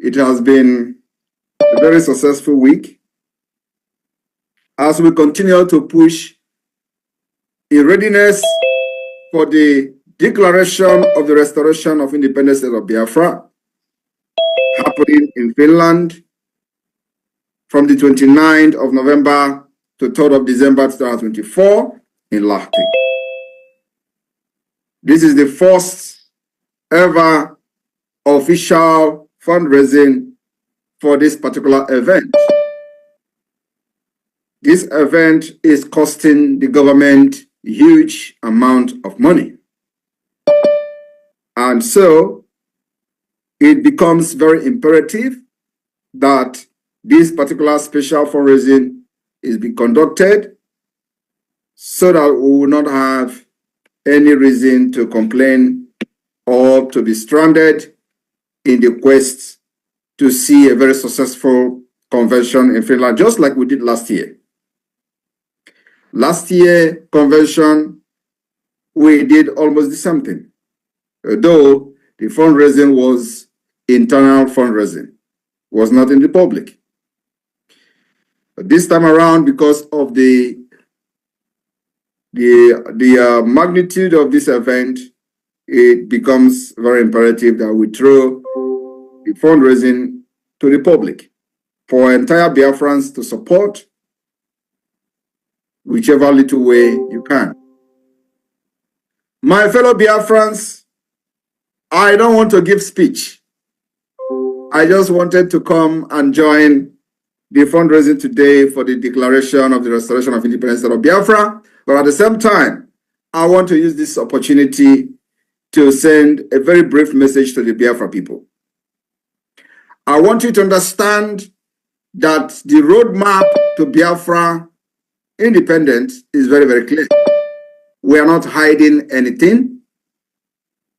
It has been a very successful week as we continue to push in readiness for the declaration of the restoration of independent state of Biafra happening in Finland from the 29th of November to 3rd of December 2024 in Lahti. This is the first ever official fundraising for this particular event. This event is costing the government a huge amount of money. And so it becomes very imperative that this particular special fundraising is being conducted so that we will not have any reason to complain or to be stranded in the quest to see a very successful convention in Finland, just like we did last year. Last year convention, we did almost the same thing, though the fundraising was internal fundraising, was not in the public. But this time around, because of the magnitude of this event, it becomes very imperative that we throw the fundraising to the public for entire Biafrans to support whichever little way you can. My fellow Biafrans, I don't want to give speech. I just wanted to come and join the fundraising today for the declaration of the restoration of independence of Biafra. But at the same time, I want to use this opportunity to send a very brief message to the Biafra people. I want you to understand that the roadmap to Biafra independence is very, very clear. We are not hiding anything.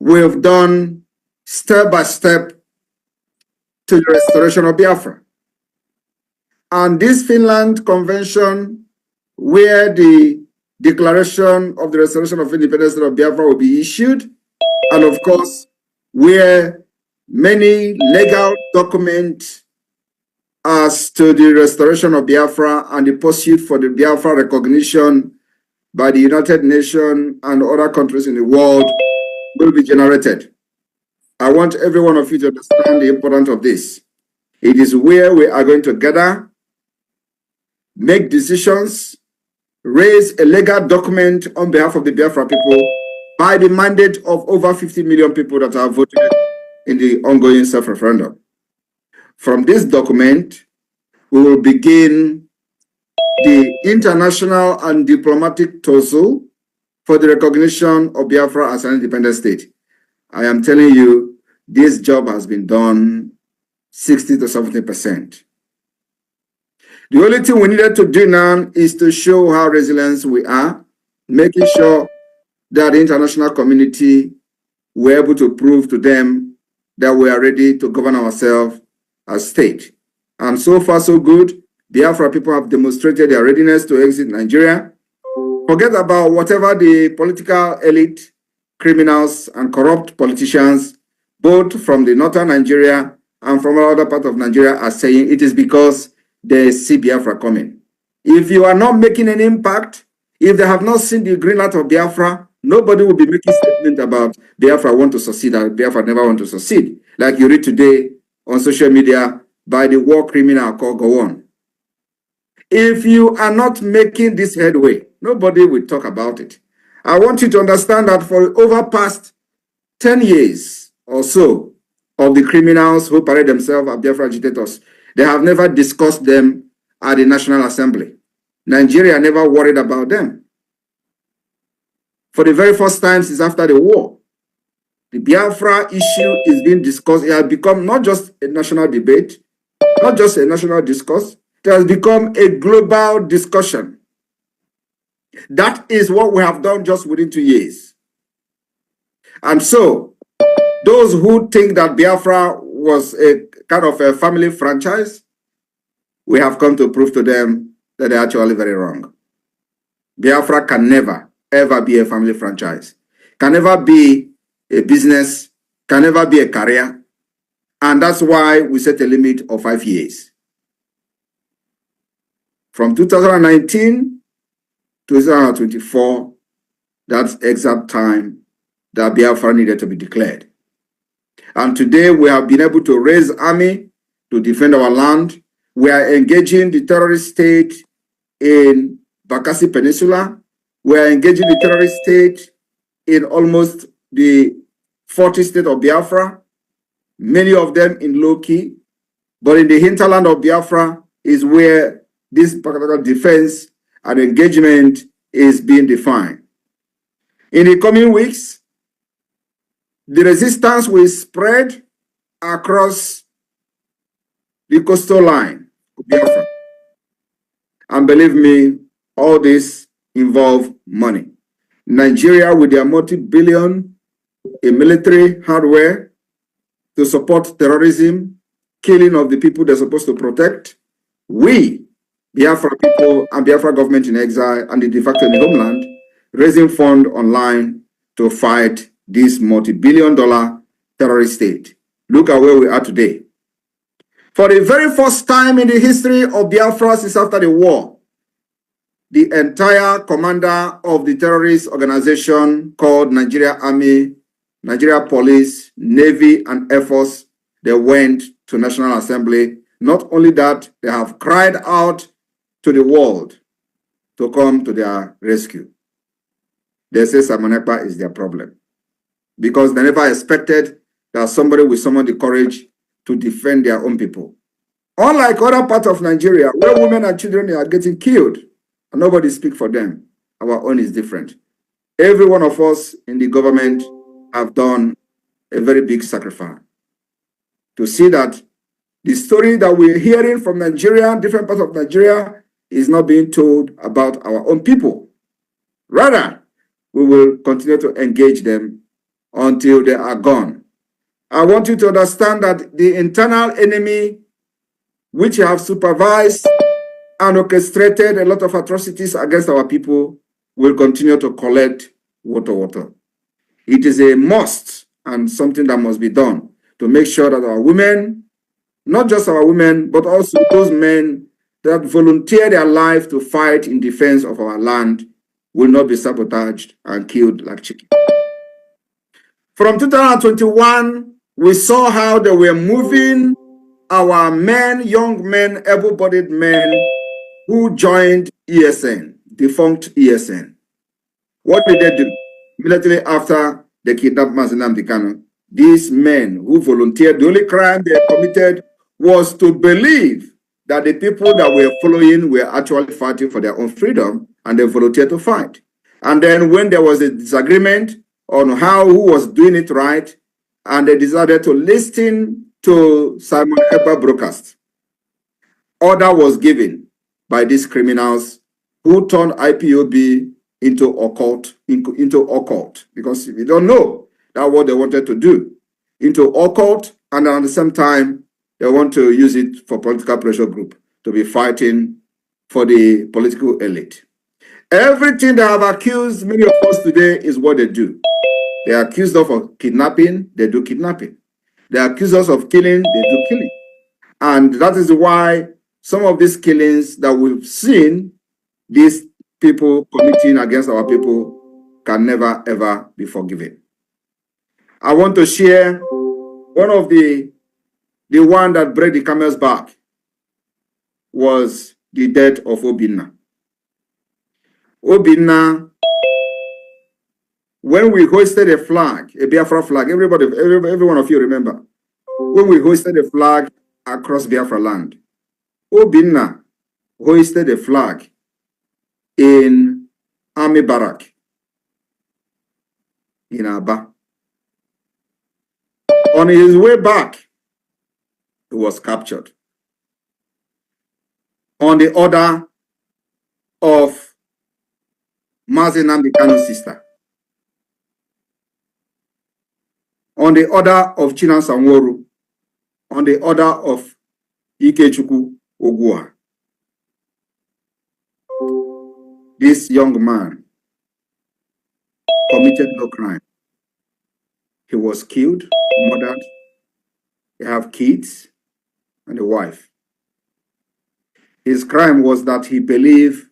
We have done step by step to the restoration of Biafra. And this Finland Convention, where the declaration of the restoration of independence of Biafra will be issued, and of course, where many legal documents as to the restoration of Biafra and the pursuit for the Biafra recognition by the United Nations and other countries in the world will be generated. I want every one of you to understand the importance of this. It is where we are going to gather, make decisions, raise a legal document on behalf of the Biafra people by the mandate of over 50 million people that have voted in the ongoing self-referendum. From this document, we will begin the international and diplomatic tussle for the recognition of Biafra as an independent state. I am telling you, this job has been done 60 to 70%. The only thing we needed to do now is to show how resilient we are, making sure that the international community were able to prove to them that we are ready to govern ourselves as state. And so far, so good. Biafra people have demonstrated their readiness to exit Nigeria. Forget about whatever the political elite, criminals, and corrupt politicians, both from the northern Nigeria and from other part of Nigeria, are saying. It is because they see Biafra coming. If you are not making an impact, if they have not seen the green light of Biafra, nobody will be making statement about Biafra want to succeed or Biafra never want to succeed. Like you read today on social media by the war criminal called Gowon. If you are not making this headway, nobody will talk about it. I want you to understand that for over past 10 years or so of the criminals who parade themselves as Biafra agitators, they have never discussed them at the National Assembly. Nigeria never worried about them. For the very first time since after the war, the Biafra issue is being discussed. It has become not just a national debate, not just a national discourse, it has become a global discussion. That is what we have done just within 2 years. And so, those who think that Biafra was a kind of a family franchise, we have come to prove to them that they're actually very wrong. Biafra can never, ever be a family franchise, can never be a business, can never be a career, And that's why we set a limit of 5 years. From 2019 to 2024, that's exact time that Biafra needed to be declared. And today we have been able to raise army to defend our land. We are engaging the terrorist state in Bakassi Peninsula. We are engaging the terrorist state in almost the 40 states of Biafra, many of them in low key. But in the hinterland of Biafra is where this particular defense and engagement is being defined. In the coming weeks, the resistance will spread across the coastal line of Biafra. And believe me, all this involves money. Nigeria, with their multi-billion in military hardware to support terrorism, killing of the people they're supposed to protect, we, Biafra people and Biafra government in exile and the de facto in the homeland, raising funds online to fight this multi-billion-dollar terrorist state. Look at where we are today. For the very first time in the history of Biafra since after the war, the entire commander of the terrorist organization called Nigeria Army, Nigeria Police, Navy, and Air Force, they went to National Assembly. Not only that, they have cried out to the world to come to their rescue. They say Simon Ekpa is their problem because they never expected that somebody will summon the courage to defend their own people. Unlike other parts of Nigeria, where women and children are getting killed, and nobody speaks for them, our own is different. Every one of us in the government have done a very big sacrifice to see that the story that we're hearing from Nigeria, different parts of Nigeria, is not being told about our own people. Rather, we will continue to engage them until they are gone. I want you to understand that the internal enemy, which have supervised and orchestrated a lot of atrocities against our people, will continue to collect water. It is a must and something that must be done to make sure that our women, not just our women, but also those men that volunteer their life to fight in defense of our land, will not be sabotaged and killed like chicken. From 2021, we saw how they were moving our men, young men, able-bodied men who joined ESN, defunct ESN. What did they do? Immediately after they kidnapped Mazi Nnamdi Kanu, these men who volunteered, the only crime they committed was to believe that the people that were following were actually fighting for their own freedom, and they volunteered to fight. And then when there was a disagreement on who was doing it right, and they decided to listen to Simon Ekpa broadcast, order was given by these criminals who turned IPOB into occult, because if you don't know, that's what they wanted to do, into occult, and at the same time, they want to use it for political pressure group to be fighting for the political elite. Everything they have accused many of us today is what they do. They are accused of kidnapping, they do kidnapping. They accuse us of killing, they do killing. And that is why some of these killings that we've seen, these people committing against our people, can never ever be forgiven. I want to share one of the one that broke the camel's back was the death of Obinna. Obinna, when we hoisted a flag, a Biafra flag, every one of you remember, when we hoisted a flag across Biafra land, Obinna hoisted a flag in army barrack in Aba. On his way back, he was captured on the order of Mazi Nnamdi Kanu's sister, on the order of Chinan Sanworu, on the order of Ikechukwu Ogua. This young man committed no crime. He was killed, murdered, He have kids and a wife. His crime was that he believed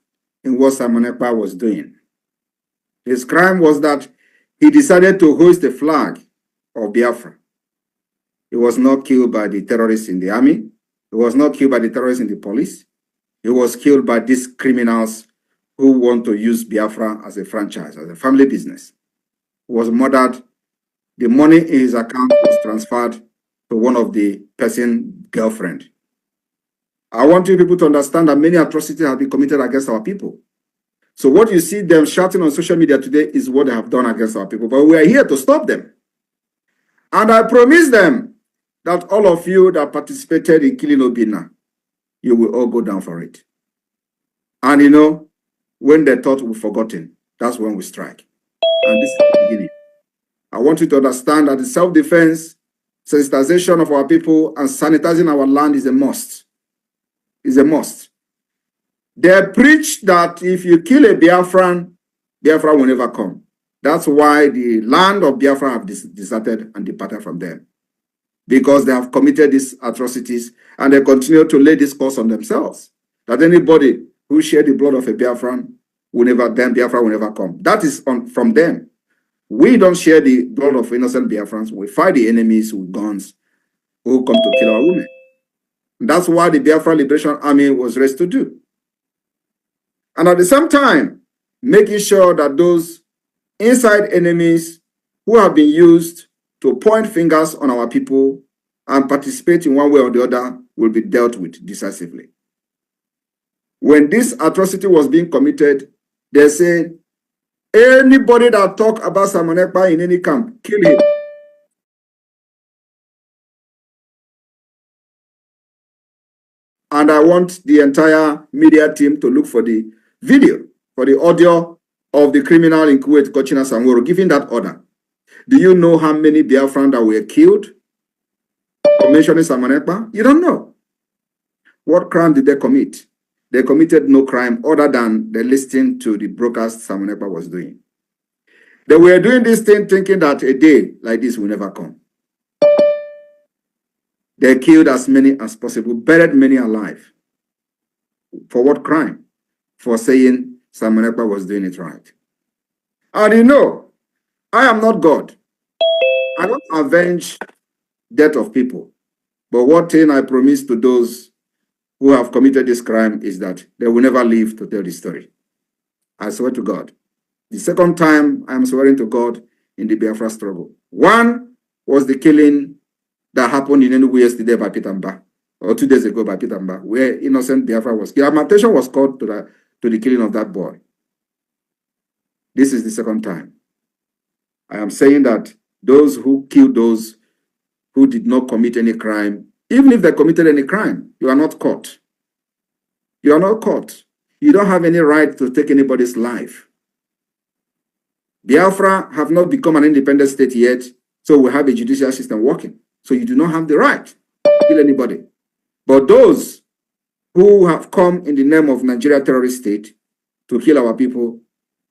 in what Simon Ekpa was doing. His crime was that he decided to hoist the flag of Biafra. He was not killed by the terrorists in the army. He was not killed by the terrorists in the police. He was killed by these criminals who want to use Biafra as a franchise, as a family business. He was murdered. The money in his account was transferred to one of the person's girlfriend. I want you people to understand that many atrocities have been committed against our people. So what you see them shouting on social media today is what they have done against our people. But we are here to stop them. And I promise them that all of you that participated in killing Obina, you will all go down for it. And you know, when they thought we've forgotten, that's when we strike. And this is the beginning. I want you to understand that the self-defense, sensitization of our people, and sanitizing our land is a must. Is a must. They preach that if you kill a Biafran, Biafra will never come. That's why the land of Biafra have deserted and departed from them. Because they have committed these atrocities and they continue to lay this curse on themselves. That anybody who shed the blood of a Biafran will never, then Biafra will never come. That is from them. We don't share the blood of innocent Biafrans. We fight the enemies with guns who come to kill our women. That's why the Biafra Liberation Army was raised to do. And at the same time, making sure that those inside enemies who have been used to point fingers on our people and participate in one way or the other will be dealt with decisively. When this atrocity was being committed, they said, anybody that talk about Simon Ekpa in any camp, kill him. And I want the entire media team to look for the video, for the audio of the criminal in Kuwait, Kochina Sangoro, giving that order. Do you know how many Biafran that were killed for mentioning Simon Ekpa? You don't know. What crime did they commit? They committed no crime other than they listened to the broadcast Simon Ekpa was doing. They were doing this thing thinking that a day like this will never come. They killed as many as possible, buried many alive. For what crime? For saying Simon Ekpa was doing it right. And you know, I am not God. I don't avenge death of people. But one thing I promise to those who have committed this crime is that they will never live to tell the story. I swear to God. The second time I am swearing to God in the Biafra struggle. One was the killing that happened in Enugu yesterday by Peter Mba, or 2 days ago by Peter Mba, where innocent Biafra was killed. My attention was called to the killing of that boy. This is the second time. I am saying that those who killed those who did not commit any crime, even if they committed any crime, you are not caught. You are not caught. You don't have any right to take anybody's life. Biafra have not become an independent state yet, so we have a judicial system working. So you do not have the right to kill anybody. But those who have come in the name of Nigeria terrorist state to kill our people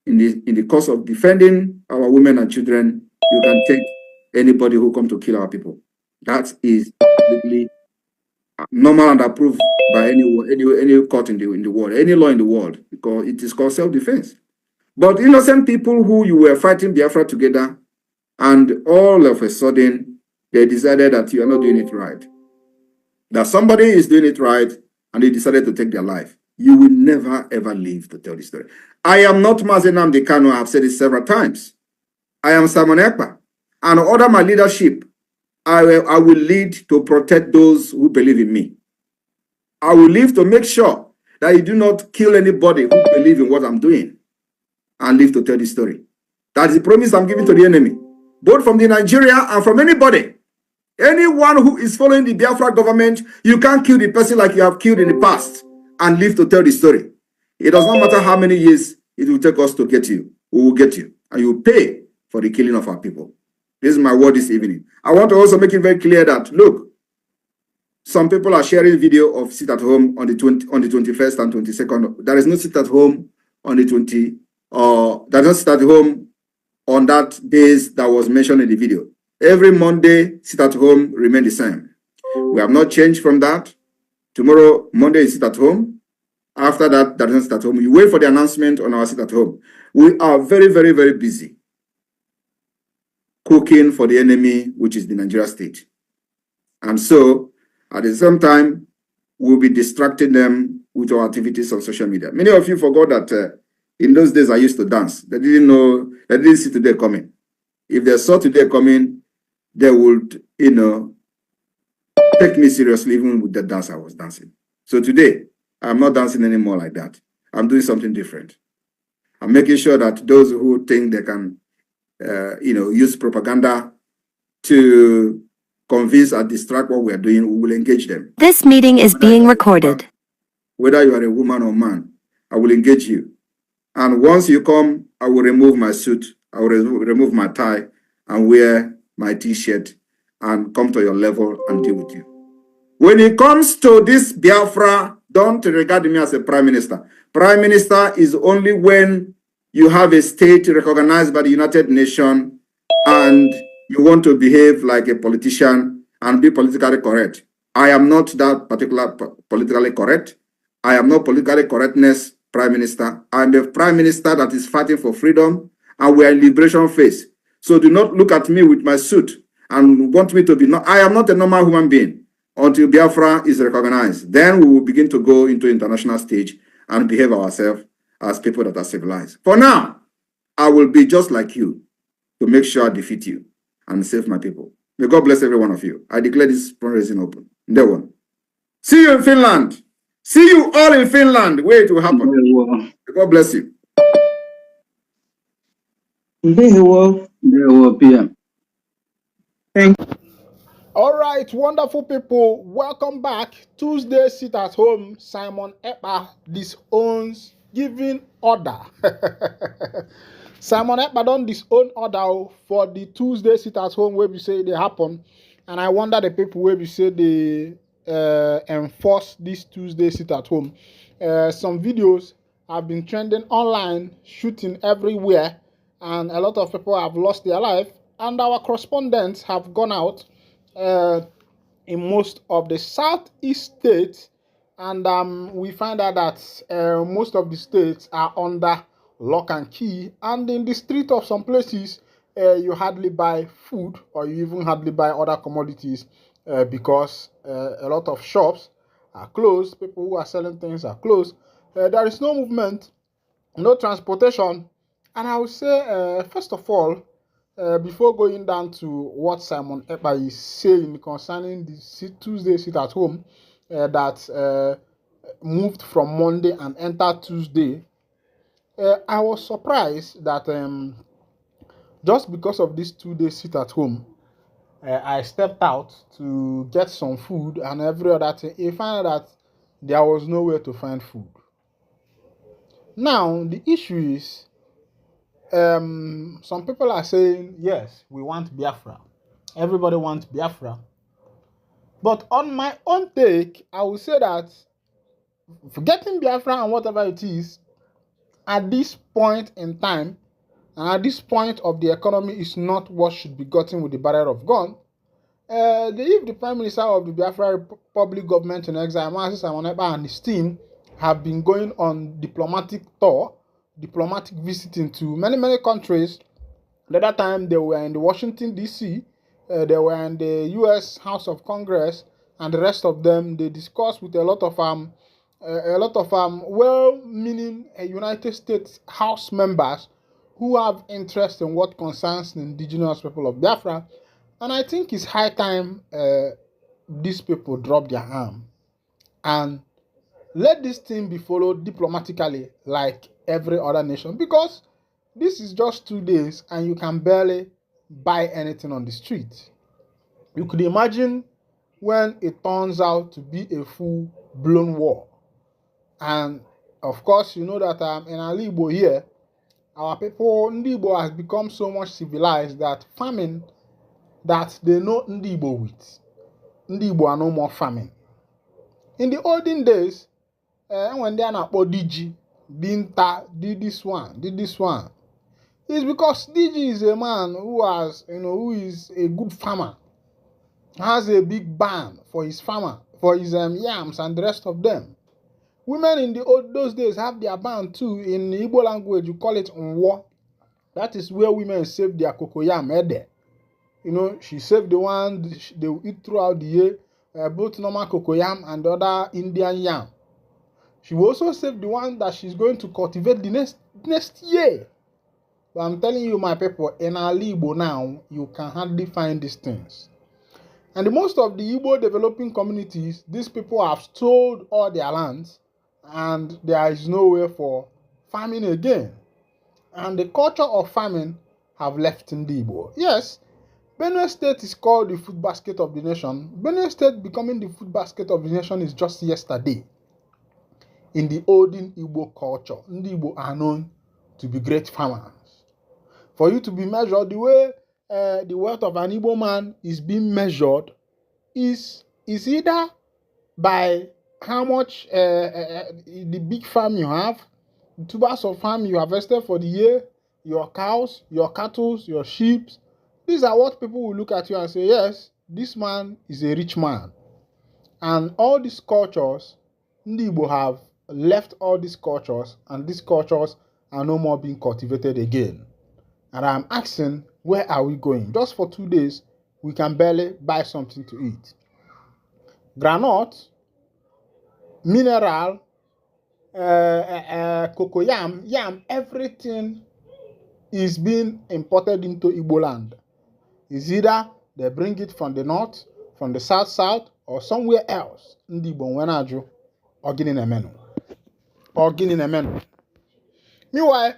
in the course of defending our women and children, you can take anybody who come to kill our people. That is completely normal and approved by any court in the world, any law in the world, because it is called self-defense. But innocent people who you were fighting Biafra together, and all of a sudden, they decided that you are not doing it right. That somebody is doing it right, and they decided to take their life. You will never, ever live to tell the story. I am not Mazi Nnamdi Kanu. I have said it several times. I am Simon Ekpa. And under my leadership, I will lead to protect those who believe in me. I will live to make sure that you do not kill anybody who believes in what I'm doing, and live to tell the story. That is the promise I'm giving to the enemy, both from the Nigeria and from anybody. Anyone who is following the Biafra government, you can't kill the person like you have killed in the past and live to tell the story. It does not matter how many years it will take us to get you. We will get you, and you will pay for the killing of our people. This is my word this evening. I want to also make it very clear that, look, some people are sharing video of sit at home on the 21st and 22nd. There is no sit at home on the 20, there is no sit at home on that days that was mentioned in the video. Every Monday, sit at home remain the same. We have not changed from that. Tomorrow, Monday, is sit at home. After that, that is sit at home. You wait for the announcement on our sit at home. We are very, very, very busy cooking for the enemy, which is the Nigeria state. And so, at the same time, we'll be distracting them with our activities on social media. Many of you forgot that in those days I used to dance. They didn't know, they didn't see today coming. If they saw today coming, they would, take me seriously even with the dance I was dancing. So today, I'm not dancing anymore like that. I'm doing something different. I'm making sure that those who think they can, use propaganda to convince or distract what we are doing, we will engage them. This meeting is being recorded. Whether you are a woman or man, I will engage you. And once you come, I will remove my suit, I will remove my tie and wear my t-shirt and come to your level and deal with you. When it comes to this Biafra, don't regard me as a prime minister. Prime minister is only when you have a state recognized by the United Nations and you want to behave like a politician and be politically correct. I am not that particular politically correct. I am not politically correctness prime minister. I'm a prime minister that is fighting for freedom and we are in liberation phase. So do not look at me with my suit and want me to be, I am not a normal human being until Biafra is recognized. Then we will begin to go into international stage and behave ourselves as people that are civilized. For now, I will be just like you to make sure I defeat you and save my people. May God bless every one of you. I declare this fundraising open. That one. See you in Finland. See you all in Finland where it will happen. May God bless you. Thank you. All right, wonderful people, welcome back. Tuesday sit at home. Simon Ekpa disowns giving order. Simon Ekpa don disown order for the Tuesday sit at home where we say they happen, and I wonder the people where we say they enforce this Tuesday sit at home. Some videos have been trending online, shooting everywhere, and a lot of people have lost their life. And our correspondents have gone out in most of the southeast states, and we find out that most of the states are under lock and key, and in the street of some places you hardly buy food or you even hardly buy other commodities because a lot of shops are closed, people who are selling things are closed, there is no movement, no transportation. And I would say first of all, before going down to what Simon Ekpa is saying concerning the Tuesday sit at home that moved from Monday and entered Tuesday, I was surprised that just because of this 2 day sit at home, I stepped out to get some food and every other thing. I found that there was nowhere to find food. Now, the issue is, some people are saying, yes, we want Biafra. Everybody wants Biafra. But on my own take, I will say that forgetting Biafra and whatever it is, at this point in time, and at this point of the economy, is not what should be gotten with the barrel of gun. If the Prime Minister of the Biafra Republic government in exile, Mazi Simon Ekpa, and his team have been going on diplomatic tour, diplomatic visiting to many, many countries. The other time they were in the Washington, D.C., they were in the U.S. House of Congress, and the rest of them, they discussed with a lot of well-meaning United States House members who have interest in what concerns the indigenous people of Biafra. And I think it's high time these people drop their arm and let this thing be followed diplomatically like every other nation, because this is just 2 days and you can barely buy anything on the street. You could imagine when it turns out to be a full-blown war. And of course, you know that in Igbo here, our people, Igbo, has become so much civilized that famine that they know Igbo with. Igbo are no more famine. In the olden days, when they are not DG, Dinta, did this one, it's because DG is a man who has, who is a good farmer. has a big barn for his farmer, for his yams and the rest of them. Women in those days have their barn too. In Igbo language, you call it nwo. That is where women save their cocoyam. You know, she saved the one they will eat throughout the year, both normal cocoyam and other Indian yam. She will also save the one that she's going to cultivate the next year. But I'm telling you, my people, in our Igbo now, you can hardly find these things. And in most of the Igbo developing communities, these people have sold all their lands and there is no way for farming again. And the culture of farming have left in the Igbo. Yes, Benue State is called the food basket of the nation. Benue State becoming the food basket of the nation is just yesterday. In the olden Igbo culture, the Igbo are known to be great farmers. For you to be measured, the way the wealth of an Igbo man is being measured is either by how much the big farm you have, the tubers of farm you harvested for the year, your cows, your cattle, your sheep. These are what people will look at you and say, yes, this man is a rich man. And all these cultures, Ndi Igbo have left all these cultures, and these cultures are no more being cultivated again. And I'm asking, where are we going? Just for 2 days, we can barely buy something to eat. Granite, mineral, cocoyam, yam, everything is being imported into Igbo land. It's either they bring it from the north, from the south, or somewhere else. Ndị Igbo nwere ajụ, or gịnị na-emenụ. Meanwhile,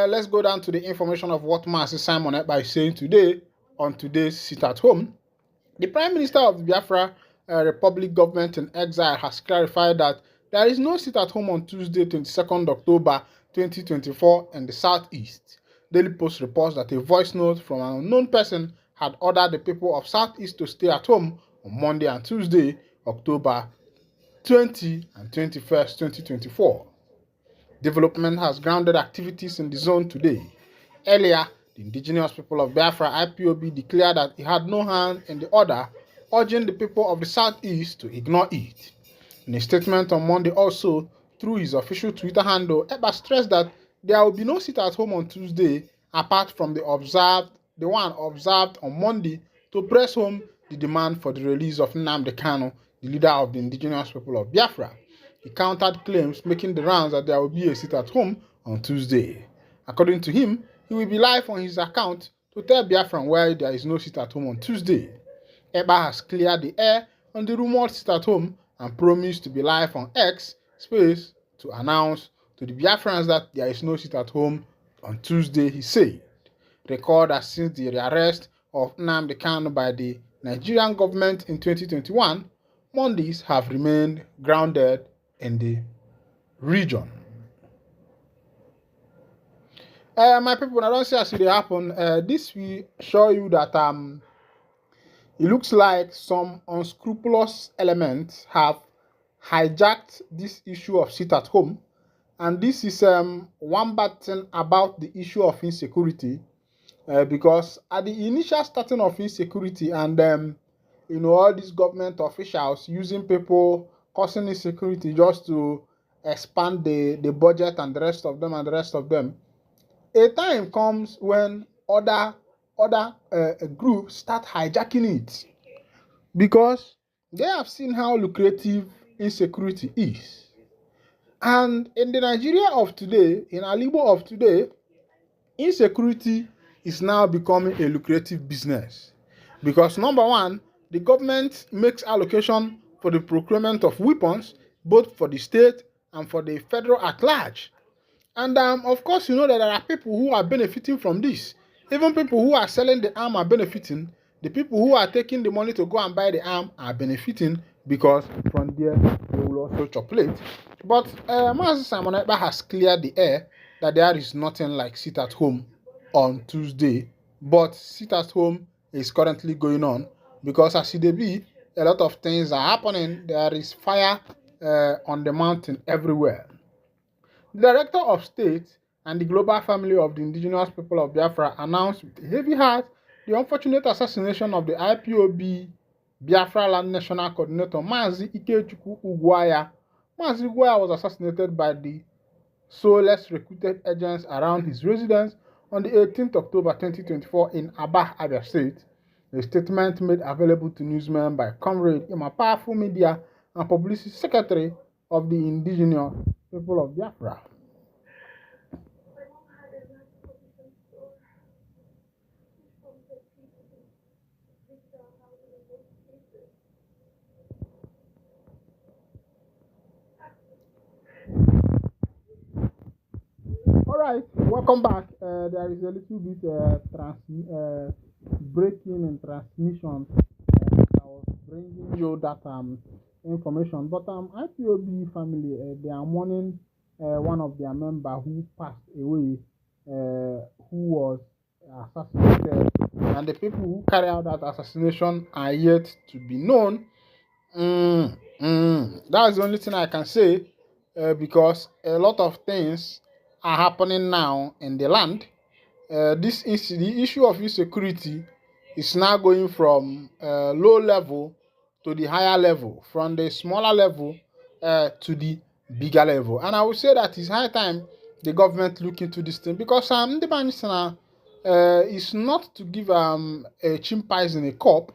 let's go down to the information of what Master Simon Ekpa is saying today on today's sit at home. The Prime Minister of the Biafra Republic government in exile has clarified that there is no sit at home on Tuesday, 22nd October 2024 in the Southeast. Daily Post reports that a voice note from an unknown person had ordered the people of Southeast to stay at home on Monday and Tuesday, October 20 and 21st, 2024. Development has grounded activities in the zone today. Earlier, the indigenous people of Biafra IPOB declared that it had no hand in the order, urging the people of the Southeast to ignore it. In a statement on Monday also, through his official Twitter handle, Ekpa stressed that there will be no sit at home on Tuesday apart from the one observed on Monday to press home the demand for the release of Nnamdi Kanu, the leader of the indigenous people of Biafra. He countered claims making the rounds that there will be a sit at home on Tuesday. According to him, he will be live on his account to tell Biafran why there is no sit at home on Tuesday. Ekpa has cleared the air on the rumored sit at home and promised to be live on X space to announce to the Biafrans that there is no sit at home on Tuesday, he said. Record that since the arrest of Nnamdi Kanu by the Nigerian government in 2021, Mondays have remained grounded in the region. My people, I don't see as it happen. This will show you that it looks like some unscrupulous elements have hijacked this issue of sit at home, and this is one bad thing about the issue of insecurity, because at the initial starting of insecurity and all these government officials using people causing insecurity just to expand the budget and the rest of them, a time comes when other groups start hijacking it, because they have seen how lucrative insecurity is. And in the Nigeria of today, in Alibo of today, insecurity is now becoming a lucrative business. Because number one, the government makes allocation for the procurement of weapons, both for the state and for the federal at large. And of course, you know that there are people who are benefiting from this. Even people who are selling the arm are benefiting. The people who are taking the money to go and buy the arm are benefiting, because from there they will also chocolate. But Master Simon Ekpa has cleared the air that there is nothing like sit at home on Tuesday. But sit at home is currently going on, because as it be, a lot of things are happening. There is fire on the mountain everywhere. The Director of State and the Global Family of the Indigenous People of Biafra announced with a heavy heart the unfortunate assassination of the IPOB Biafra Land National Coordinator Mazi Ikechukwu Ugwuaya. Mazi Ugwuaya was assassinated by the soulless recruited agents around his residence on the 18th October 2024 in Aba, Abia State. A statement made available to newsmen by Comrade Ima Powerful Media and Publicity Secretary of the Indigenous People of Biafra. Alright, welcome back. There is a little bit breaking in transmission. I was bringing you that information, but IPOB family they are mourning one of their members who passed away, who was assassinated, and the people who carry out that assassination are yet to be known. That's the only thing I can say, because a lot of things are happening now in the land. The issue of insecurity is now going from low level to the higher level, from the smaller level to the bigger level. And I would say that it's high time the government look into this thing, because the Banisana is not to give a chimpanzee in a cup,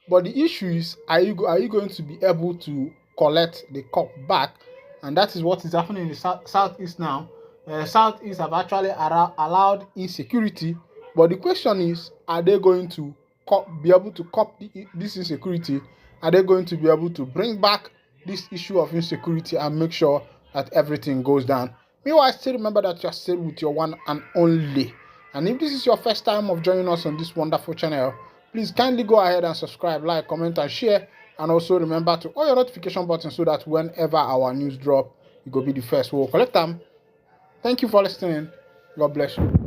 but the issue is, are you going to be able to collect the cup back? And that is what is happening in the southeast now. Southeast have actually allowed insecurity, but the question is, are they going to be able to cop this insecurity? Are they going to be able to bring back this issue of insecurity and make sure that everything goes down? Meanwhile, still remember that you're still with your one and only. And if this is your first time of joining us on this wonderful channel, please kindly go ahead and subscribe, like, comment, and share. And also remember to on your notification button so that whenever our news drop, you go be the first. We'll collect them. Thank you for listening. God bless you.